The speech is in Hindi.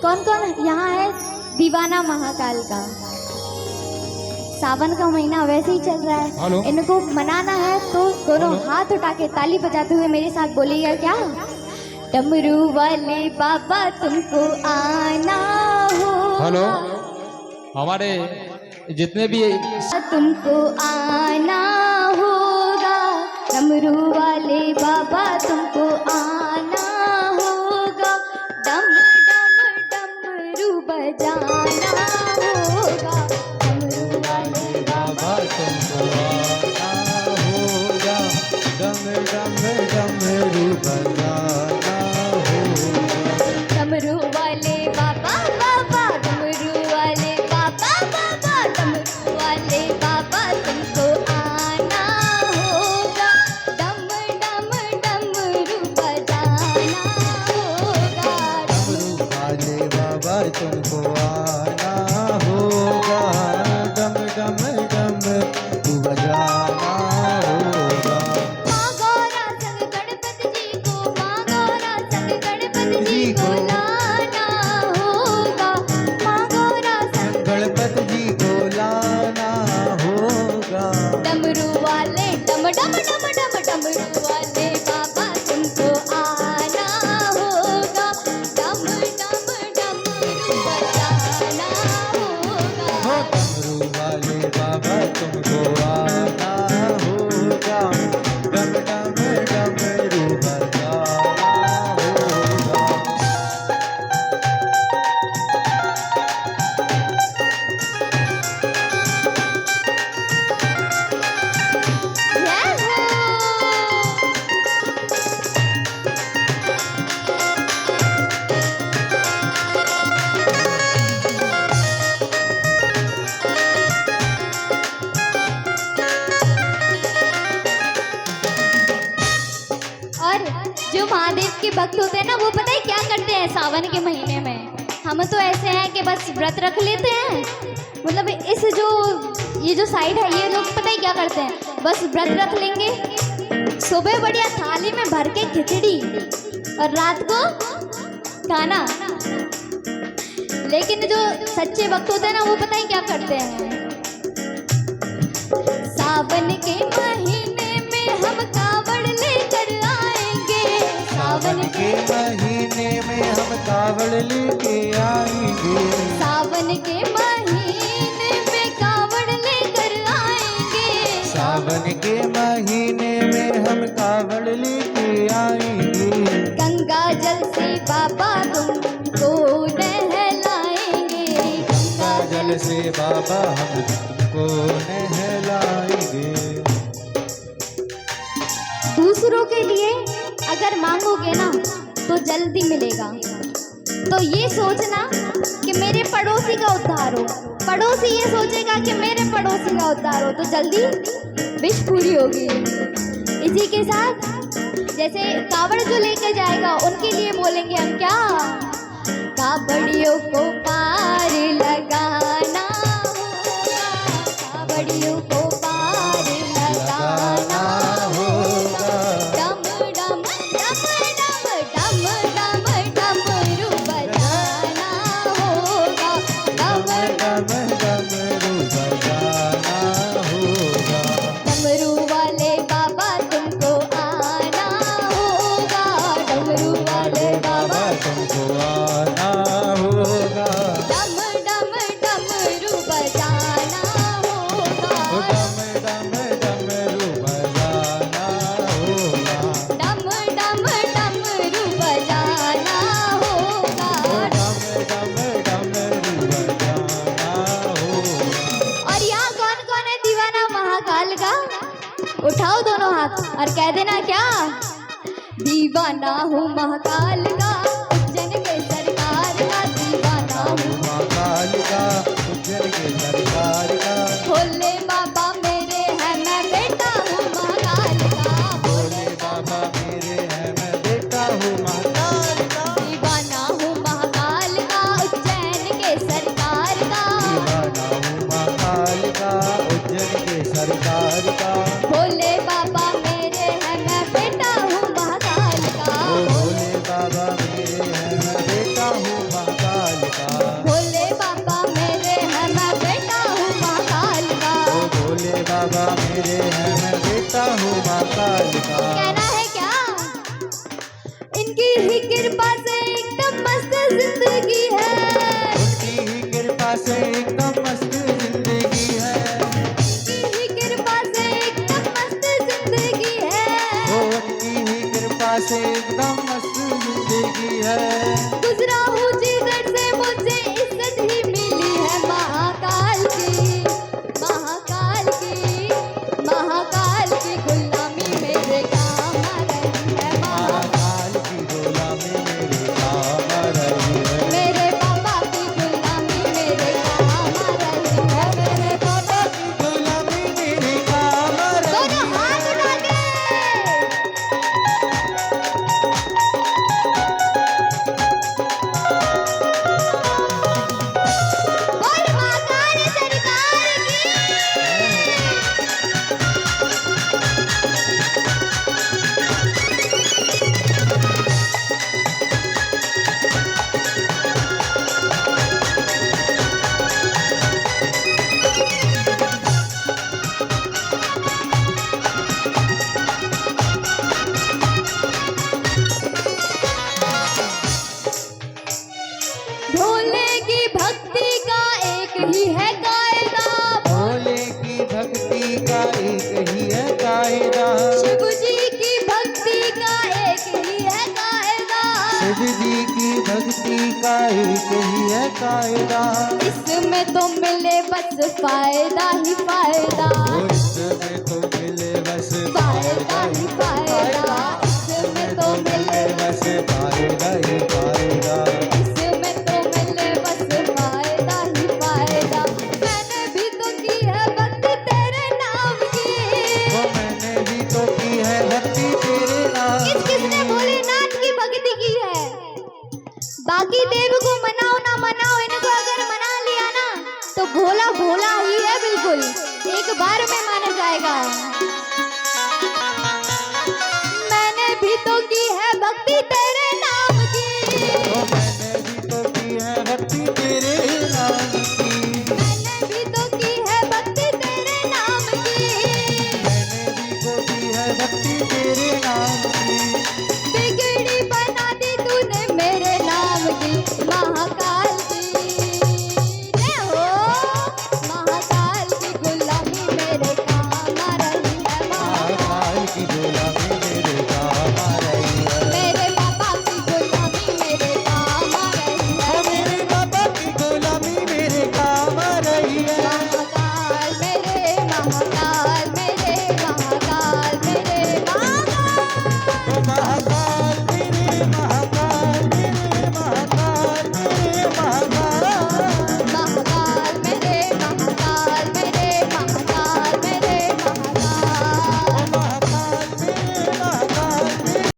कौन कौन यहाँ है दीवाना महाकाल का? सावन का महीना वैसे ही चल रहा है, इनको मनाना है तो दोनों हाथ उठा के ताली बजाते हुए मेरे साथ बोलिएगा क्या? डमरू वाले बाबा तुमको आना हो। हेलो, हमारे जितने भी तुमको आना होगा, डमरू वाले बाबा तुमको आना होगा, डम डम डमरू बजाना होगा, डमरू वाले बाबा तुमको आना होगा, डम डम डमरू बजाना होगा। डमरू वाले बाबा बाबा, डमरू वाले बाबा बाबा, डमरू वाले बाबा तुमको आना होगा, डम डम डमरू बजाना होगा। डमरू वाले बाबा तुमको आना होगा, डम डम डमरू बजाना होगा। माँ गौरा संग गणपति जी को, माँ गौरा संग गणपति जी को लाना होगा, माँ गौरा संग गणपति जी को लाना होगा। डमरू वाले डम डम डम डम डमरू वाले बाबा तुमको आना होगा, डम डम डमरू बजाना होगा। डमरू वाले बाबा तुमको आना होगा, डम डम डमरू बजाना होगा। जय हो। और जो महादेव के भक्त होते हैं ना, वो पता है क्या करते हैं सावन के महीने में? हम तो ऐसे हैं कि बस व्रत रख लेते हैं, मतलब इस जो ये जो साइड है, ये लोग पता है क्या करते हैं? बस व्रत रख लेंगे, सुबह बढ़िया थाली में भर के खिचड़ी और रात को खाना। लेकिन जो सच्चे भक्त होते हैं ना, वो पता है क्या करते हैं? सावन के महीने में हम कावड़ लेकर आएंगे, सावन के महीने में हम कावड़ लेके आएंगे, सावन के महीने में कावड़ लेकर आएंगे, सावन के महीने में हम कावड़ लेके आएंगे। गंगा जल से बाबा तुमको नहलाएंगे, गंगा जल से बाबा हम तुमको नहलाएंगे। दूसरों के लिए अगर मांगोगे ना तो जल्दी मिलेगा। तो ये सोचना कि मेरे पड़ोसी का उद्धार हो, पड़ोसी ये सोचेगा कि मेरे पड़ोसी का उद्धार हो, तो जल्दी विश पूरी होगी। इसी के साथ जैसे कावड़ जो लेकर जाएगा उनके लिए बोलेंगे हम क्या? कावड़ियों को पार लगाना होगा, कावड़ियों को पार लगाना होगा, डम डम डम डम डम डम डमरू बजाना होगा, डम डम डमरू बजाना होगा। डमरू वाले बाबा तुमको आना होगा, डमरू वाले बाबा तुमको आना होगा, डम डम डमरू बजाना होगा, डम डम डमरू बजाना होगा, डम डम डमरू बजाना होगा। डम डम डमरू बजाना होगा। और यहाँ कौन कौन है दीवाना महाकाल का? उठाओ दोनों हाथ और कह देना क्या? दीवाना हूँ महाकाल का, उज्जैन के सरकार का, दीवाना हूँ महाकाल का, उज्जैन के सरकार का, भोले बाबा मेरे हैं, मैं बेटा हूँ महाकाल का, भोले बाबा मेरे हैं, मैं बेटा हूँ महाकाल का, दीवाना हूँ महाकाल का, उज्जैन के सरकार का, दीवाना हूँ महाकाल का, उज्जैन के सरकार का, भोले बाबा मेरे हैं, मैं बेटा हूँ महाकाल का, भोले बाबा मेरे का। भोले बाबा मेरे हैं, मैं बेटा हूँ महाकाल का। ओ भोले बाबा मेरे हैं, मैं बेटा हूँ महाकाल का। कहना है क्या? इनकी ही कृपा से एकदम मस्त जिंदगी है। उनकी ही कृपा से एकदम मस्त जिंदगी है। उनकी ही कृपा से एकदम मस्त जिंदगी है। ओ उनकी ही कृपा से एकदम मस्त जिंदगी है। गुजरा हूँ जिधर से मुझे इज्जत ही मिली है महाकाल की, महाकाल की, महाकाल की गुलामी मेरे काम आ रही है। महाकाल की गुलामी मेरे काम आ रही है। मेरे बाबा की गुलामी मेरे काम आ रही है। मेरे बाबा की गुलामी मेरे काम आ रही दोनों हाथ उठा के बोल महाकाल सरकार की। भोले की भक्ति का एक ही है कायदा। भोले की भक्ति का एक ही है कायदा। शिव जी की भक्ति का एक ही है कायदा। शिव जी की भक्ति का एक ही है कायदा। इसमें तो मिले बस फायदा ही फायदा। ओ इसमें तो मिले बस फायदा ही फायदा। इसमें तो मिले बस फायदा ही फायदा। इसमें तो मिले बस फायदा ही फायदा। मैंने भी तो की है भक्ति तेरे नाम की। वो मैंने भी तो की है भक्ति तेरे नाम किसने भोलेनाथ की भक्ति की है? बाकी देव को मनाओ ना मनाओ, इनको अगर मना लिया ना तो भोला भोला ही है बिल्कुल, एक बार में माना जाएगा।